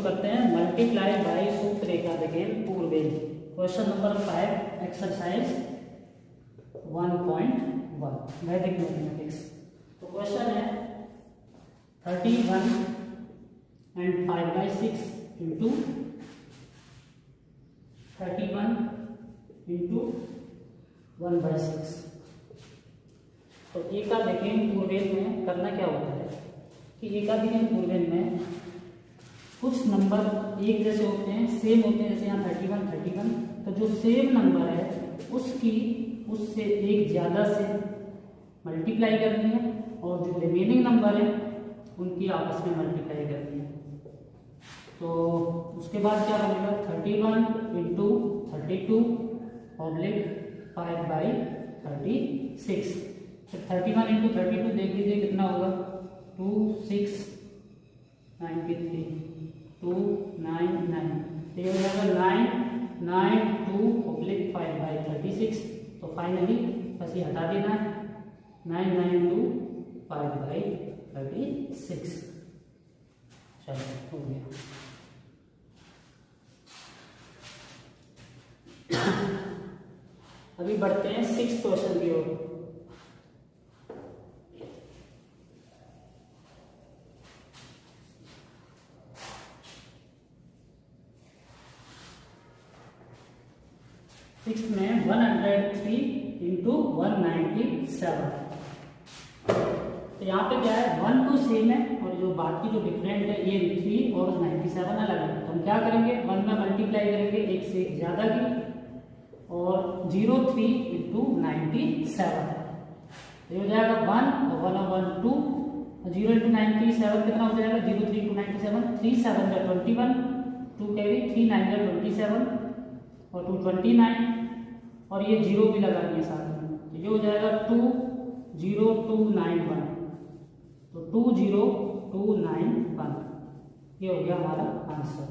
करते हैं multiply by सूत्र एकाद अगेन पूर्वेल। क्वेश्चन नंबर 5 एक्सरसाइज 1.1 वैदिक मैथमेटिक्स। तो क्वेश्चन है 31 एंड 5/6 इंटू 31 इंटू 1/6। तो एकाधिक पूर्वेल में करना क्या होता है कि एकाधिक पूर्वेल में कुछ नंबर एक जैसे होते हैं, सेम होते हैं, जैसे यहाँ 31। तो जो सेम नंबर है उससे एक ज़्यादा से मल्टीप्लाई करनी है और जो रिमेनिंग नंबर है उनकी आपस में मल्टीप्लाई करनी है। तो उसके बाद क्या बनेगा 31 इंटू 32 ऑब्लिक 5/36। तो 31 इंटू 32 देख लीजिए कितना होगा 2693 299। तो ये हो जाएगा 992 ऑब्लिक 5/36। तो फाइनली बस ये हटा देना है 992 5/36। चलो हो गया। अभी बढ़ते हैं 6th क्वेश्चन की ओर। सिक्स में 103 इंटू 197। तो यहाँ पे क्या है 1 तो सेम है और जो बाकी जो डिफरेंट है ये 3 और 97 अलग है। तो हम क्या करेंगे 1 में मल्टीप्लाई करेंगे एक से एक ज्यादा की और 03 इंटू 97। तो ये हो जाएगा 1 और 1 और 1 2 और 0 इंटू 97 कितना हो जाएगा 03 इंटू 97 3 7 का 21 2 कैरी 3 9 का 27 और 2 29 और ये 0 भी लगानी है साथ में। तो ये हो जाएगा 20291। तो 20291 ये हो गया हमारा आंसर।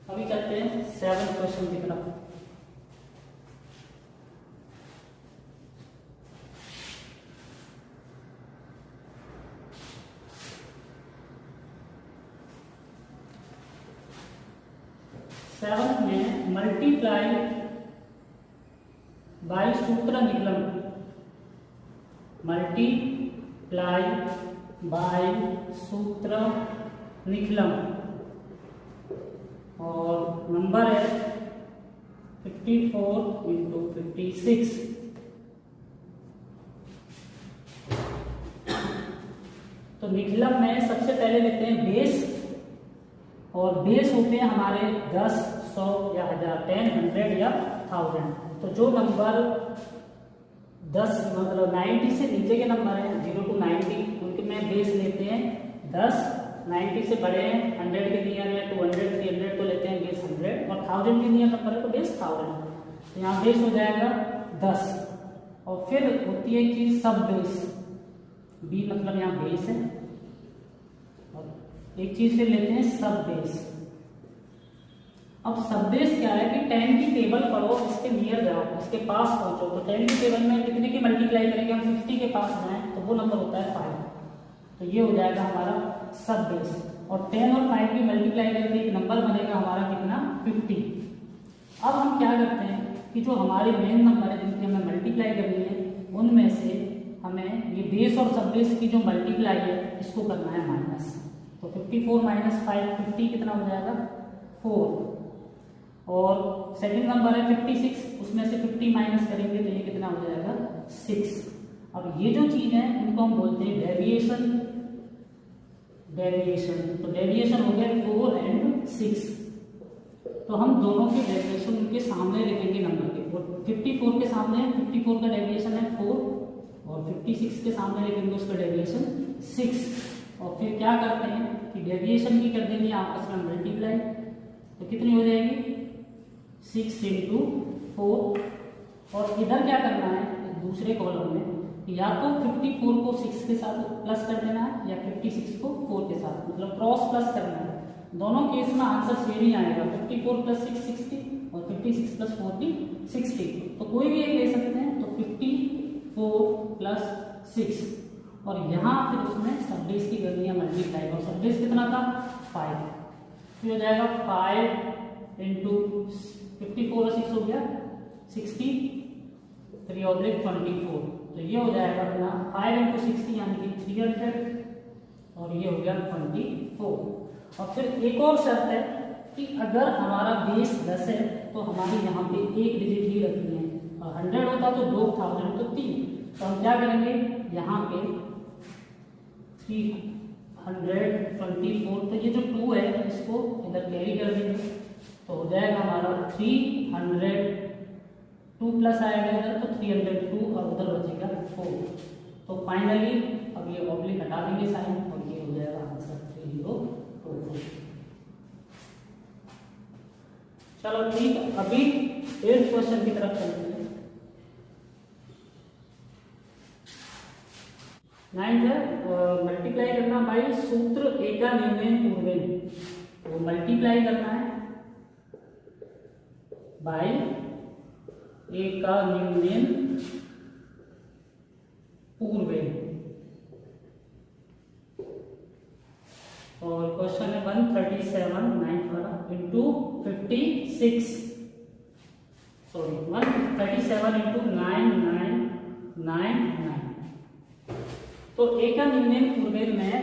अभी चलते हैं 7th क्वेश्चन की तरफ। सेवंथ में मल्टीप्लाई बाई सूत्र निकलम। मल्टीप्लाई बाई सूत्र निकलम और नंबर है 54 इंटू 56। तो निकलम में सबसे पहले लेते हैं बेस और बेस होते हैं हमारे 10 100 या 1000 10 100 या 1000। तो जो नंबर 10 मतलब 90 से नीचे के नंबर हैं 0 to 90 उनके में बेस लेते हैं 10। 90 से बड़े हैं 100 के नियर है 200 300 तो लेते हैं बेस 100 और 1000 के नियर नंबर है तो बेस 1000। तो यहाँ बेस हो जाएगा 10 और फिर होती है कि सब बेस बी मतलब यहाँ बेस है और एक चीज फिर लेते हैं सब बेस। अब सब बेस क्या है कि 10 की टेबल पढ़ो इसके नियर जाओ इसके पास पहुंचो। तो 10 की टेबल में कितने की मल्टीप्लाई करेंगे हम 50 के पास जाएं तो वो नंबर होता है 5। तो ये हो जाएगा हमारा सब बेस और 10 और 5 की मल्टीप्लाई करके एक नंबर बनेगा हमारा कितना 50। अब हम क्या करते हैं कि जो हमारे मेन नंबर है जिनकी हमें मल्टीप्लाई करनी है उनमें से हमें ये बेस और सब बेस की जो मल्टीप्लाई है इसको करना है माइनस। तो 54 माइनस 5 50 कितना हो जाएगा 4 और सेकंड नंबर है 56 उसमें से 50 माइनस करेंगे तो ये कितना हो जाएगा 6। अब ये जो चीज है इनको हम बोलते हैं डेविएशन। तो डेविएशन हो गया 4 एंड 6। तो हम दोनों के डेविएशन उनके सामने लिखेंगे नंबर के। 54 के सामने 54 का डेविएशन है 4 और 56 के सामने लिखेंगे उसका डेविएशन 6। और फिर क्या करते हैं कि डेविएशन की कर देंगे आपस में मल्टीप्लाई। तो कितनी हो जाएगी 6 इंटू 4 और इधर क्या करना है दूसरे कॉलम में या तो 54 को 6 के साथ प्लस कर देना है या 56 को 4 के साथ मतलब क्रॉस प्लस करना है। दोनों केस में आंसर सेम ही आएगा 54 + 6 60 और 56 + 40 60। तो कोई भी एक ले सकते हैं। तो 54 + 6 और यहाँ फिर उसमें सब बेस की करनी है मल्टीप्लाई, और सब बेस कितना था 5, फिर हो जाएगा 5 इंटू 54 और 6 हो गया 63 और 24, तो ये हो जाएगा अपना 5 इंटू 60 यानी कि 300 और ये हो गया 24। और फिर एक और शर्त है कि अगर हमारा बेस 10 है तो हमारी यहाँ पे एक डिजिट ही रखनी है, और 100 होता तो 2000 तो 3, तो हम क्या करेंगे यहाँ पे 324, तो ये जो 2 है इसको इधर कैरी कर देंगे, तो हो जाएगा हमारा 302 प्लस आएगा इधर तो 302 और उधर बचेगा 4। तो फाइनली अब ये ऑब्लिक हटा देंगे साइन और ये हो जाएगा आंसर 3024। चलो ठीक, अभी 8th क्वेश्चन की तरफ चलते हैं। 9th है मल्टीप्लाई करना बाई सूत्र एका न्यूमेन पूर्वेन, तो मल्टीप्लाई करना है बाई एका न्यूमेन पूर्वेन, और क्वेश्चन है 137 9th वाला इंटू 56, सॉरी 137 इंटू 9999। तो एक न्यूमेन पूर्वेन में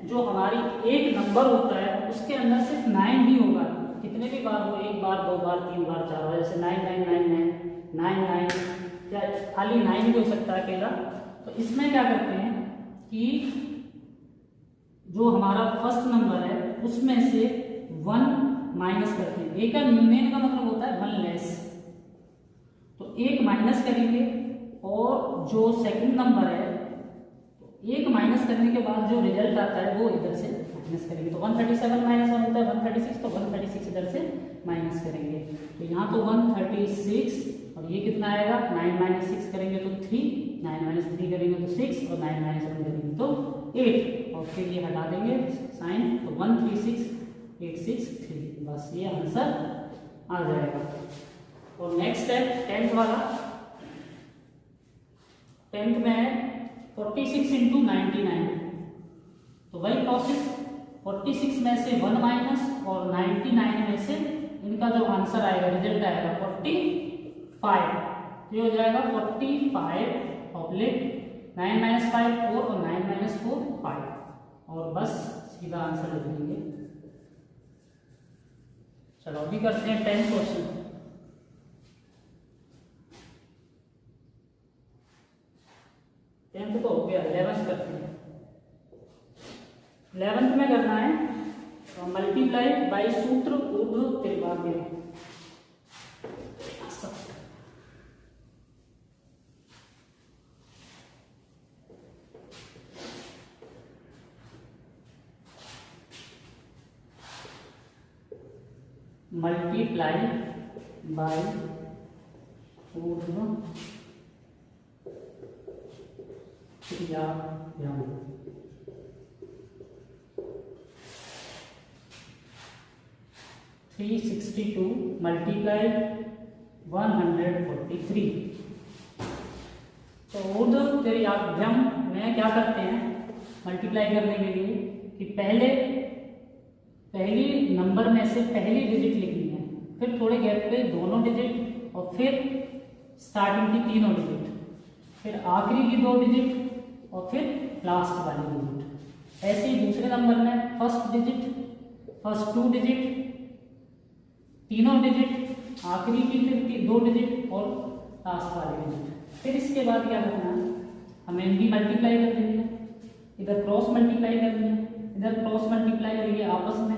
जो हमारी एक नंबर होता है उसके अंदर सिर्फ 9 ही होगा, कितने भी बार हो, 1 बार 2 बार 3 बार 4 बार, जैसे 9999 99 या खाली 9 भी हो सकता है अकेला। तो इसमें क्या करते हैं कि जो हमारा फर्स्ट नंबर है उसमें से 1 माइनस करते हैं, एक न्यूमेन का मतलब होता है 1 लेस, तो 1 माइनस करेंगे, और जो सेकंड नंबर है एक माइनस करने के बाद जो रिजल्ट आता है वो इधर से माइनस करेंगे, तो 137 माइनस 1 होता है 136, तो 136 इधर से माइनस करेंगे, तो यहाँ तो 136 और ये कितना आएगा 9 माइनस 6 करेंगे तो 3, 9 माइनस 3 करेंगे तो 6 और 9 माइनस 1 करेंगे तो 8, और फिर ये हटा देंगे साइन, तो 136863, बस ये आंसर आ जाएगा। और नेक्स्ट है 10th वाला, 10th में है 46 इंटू 99, तो वही प्रोसेस 46 में से 1 माइनस और 99 में से इनका जो आंसर आएगा रिजल्ट आएगा 45, ये हो जाएगा 45 ऑब्लिक 9 माइनस 5 4 और 9 माइनस 4 5, और बस सीधा आंसर लिख देंगे। चलो अभी करते हैं 10th क्वेश्चन। 10th तो हो गया, 11th करते हैं। 11th में करना है मल्टीप्लाई बाई सूत्र ऊर्ध्व त्रिभाज्य, मल्टीप्लाई बाई ऊर्ध्व त्रिभाज्य, 362 मल्टीप्लाई 143। तो ऊर्ध्व त्रिभाज्य में क्या करते हैं मल्टीप्लाई करने के लिए कि पहली नंबर में से पहली डिजिट लिखनी है, फिर थोड़े गैप पे दोनों डिजिट, और फिर स्टार्टिंग की तीनों डिजिट, फिर आखिरी की 2 डिजिट और फिर लास्ट वाली डिजिट। ऐसे ही दूसरे नंबर में फर्स्ट 2 डिजिट, तीनों डिजिट, आखिरी की फिर 2 डिजिट और लास्ट वाली डिजिट। फिर इसके बाद क्या करना है, हमें इनकी मल्टीप्लाई कर देनी है, इधर क्रॉस मल्टीप्लाई करनी है, इधर क्रॉस मल्टीप्लाई और ये आपस में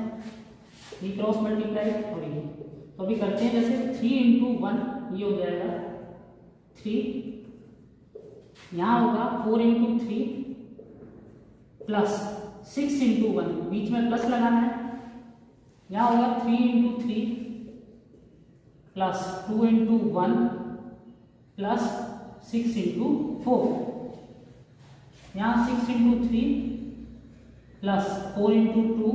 ये क्रॉस मल्टीप्लाई और ये, तो अभी करते हैं जैसे 3 इंटू 1 ये हो जाएगा 3, यहाँ होगा 4 इंटू 3 प्लस 6 इंटू 1, बीच में प्लस लगाना है, यहाँ होगा 3 into 3 plus 2 into 1 plus 6 into 4, यहाँ 6 इंटू 3 प्लस 4 इंटू 2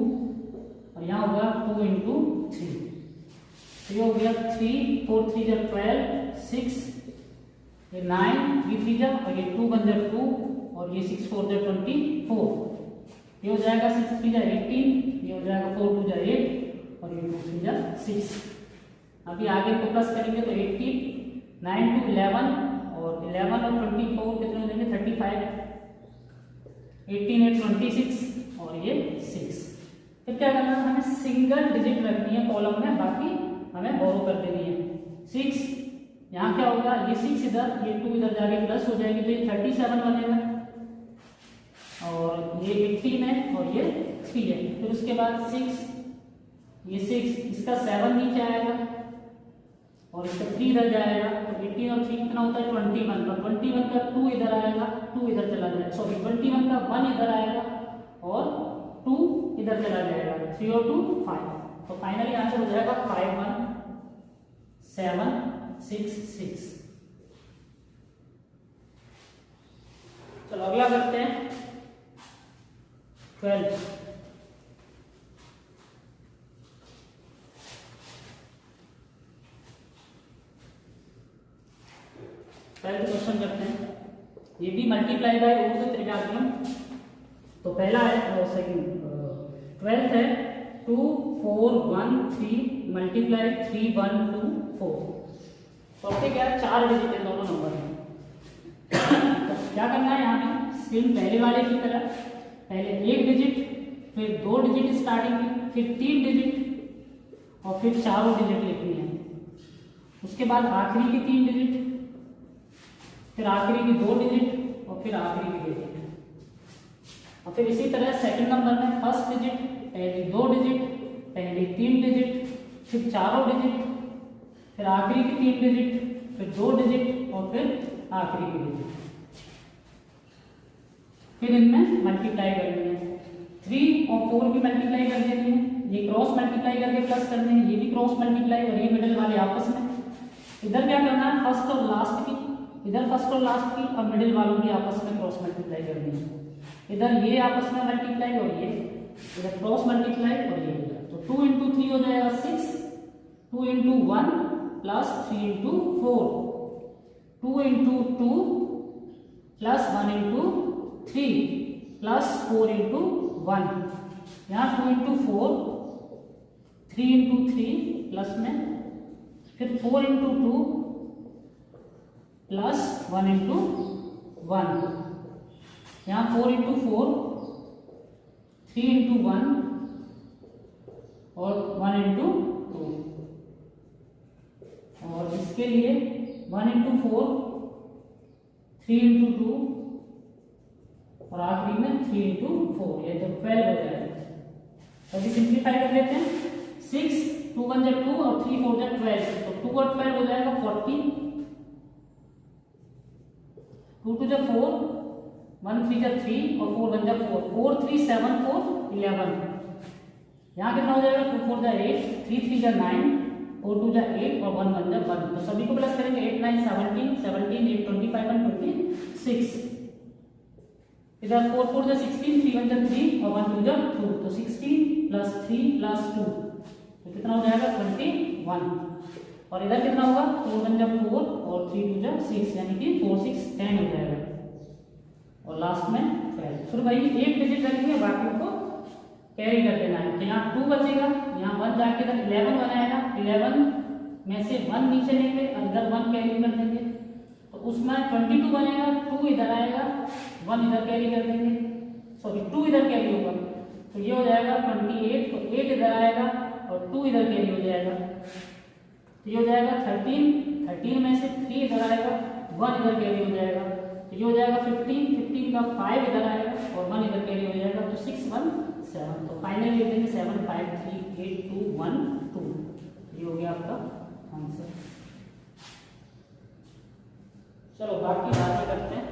और यहाँ होगा 2 इंटू 3, तो ये हो गया 3 4 3 12 6, ये 9 3 3 और ये 2 बन जाए 2 और ये 6 4 जा 24, ये हो जाएगा 6 3 जा 18, ये हो जाएगा 4 2 जा 8 और ये 2 3 जा 6। अभी आगे को प्लस करेंगे तो 18 9 2 11 और 11 और 24 कितने हो जाएंगे 35, 18 8 26 और ये 6। फिर क्या करना है, हमें सिंगल डिजिट रखनी है कॉलम में, बाकी हमें बोरो कर देनी है। 6 यहाँ क्या होगा, ये 6 इधर, ये 2 इधर जाके प्लस हो जाएगी तो ये 37 बनेगा और ये 18 है और ये 3 है। फिर उसके बाद 6 ये 6 इसका 7 नीचे आएगा और इसका 3 इधर जाएगा तो 18 और 3 कितना होता है 21 का, 21 का 2 इधर आएगा, 2 इधर चला जाएगा, सॉरी 21 का 1 इधर आएगा और 2 इधर चला जाएगा, 3 और 2 5। तो फाइनली आंसर हो जाएगा 5 1 7 6 6। चलो अगला करते हैं 12। क्वेश्चन करते हैं, ये भी मल्टीप्लाई बाय ऊर्ध्व त्रिज्याग्रम। तो पहला है सेकंड 12th है 2 4 1 3 मल्टीप्लाई 3 1 2 4। तो आपके क्या है 4 डिजिट है दोनों नंबर में। तो क्या करना है यहाँ पे सेम पहले वाले की तरह, पहले 1 डिजिट फिर 2 डिजिट स्टार्टिंग में, फिर 3 डिजिट और फिर चारों डिजिट लिखनी है। उसके बाद आखिरी की 3 डिजिट, फिर आखिरी की 2 डिजिट और फिर आखिरी की डिजिट। और फिर इसी तरह सेकंड नंबर में फर्स्ट डिजिट, पहली 2 डिजिट, पहली 3 डिजिट, फिर चारों डिजिट, फिर आखिरी की 3 डिजिट, फिर 2 डिजिट और फिर आखिरी की डिजिट। फिर इनमें मल्टीप्लाई करनी है, 3 और 4 की मल्टीप्लाई कर देनी है, ये क्रॉस मल्टीप्लाई करके प्लस कर देंगे, ये भी क्रॉस मल्टीप्लाई और ये मिडिल वाले आपस में। इधर क्या करना है फर्स्ट और लास्ट की, इधर फर्स्ट और लास्ट की और मिडिल वालों की आपस में क्रॉस मल्टीप्लाई करनी है। इधर ये आपस में मल्टीप्लाई और ये इधर क्रॉस मल्टीप्लाई और ये इधर। तो 2 into 3 हो जाएगा 6, 2 into 1 plus 3 into 4, 2 into 2 plus 1 into 3 plus 4 into 1। यहाँ 2 into 4, 3 into 3 प्लस में, फिर 4 into 2 प्लस 1 into 1। यहाँ 4 into 4, 3 into 1 और 1 into 2। और इसके लिए 1 into 4, 3 into 2 और आखिरी में 3 into 4, ये तो 12 हो जाएगा। अभी सिंप्लीफाई कर लेते हैं, 6 2 1 जा 2 और 3 4 जा 12, तो 2 और 12 हो जाएगा 40, 2 2 जा 4, 1 3 जा 3 और 4 1 जा 4, 4 3 7 4 11। यहाँ कितना हो जाएगा 2 4 जा 8, 3 3 जा 9, 4 2 जा 8 और 1 1 जा 1। तो सभी को प्लस करेंगे, 8 9 17 17 8 25 1 26। इधर 4 4 जा 16, 3 1 जा 3 और 1 2 जा 2, तो 16 प्लस 3 प्लस 2 तो कितना हो जाएगा 21। और इधर कितना होगा 4 1 जा 4 और 3 2 जा 6, यानी कि 4 6 10 हो जाएगा और लास्ट में 12। फिर भाई एक डिजिट रखेंगे, बाकी को कैरी कर देना है। तो यहाँ 2 बचेगा, यहाँ 1 जाके इधर 11 बनाएगा, 11 में से 1 नीचे लेंगे और इधर 1 कैरी कर देंगे, तो उसमें 22 बनेगा, 2 इधर आएगा, 1 इधर कैरी कर देंगे, सॉरी 2 इधर कैरी होगा, तो ये हो जाएगा 28, तो 8 इधर आएगा और 2 इधर कैरी हो जाएगा, तो ये हो जाएगा 13, 13 में से 3 इधर आएगा, 1 इधर कैरी हो जाएगा, तो ये हो जाएगा 15, 15 का 5 इधर आएगा और 1 इधर कैरी हो जाएगा, तो 6 1 7। तो फाइनली लिख देंगे 7 5 3 8 2 1 2। ये हो गया आपका आंसर। चलो बाकी बातें करते हैं।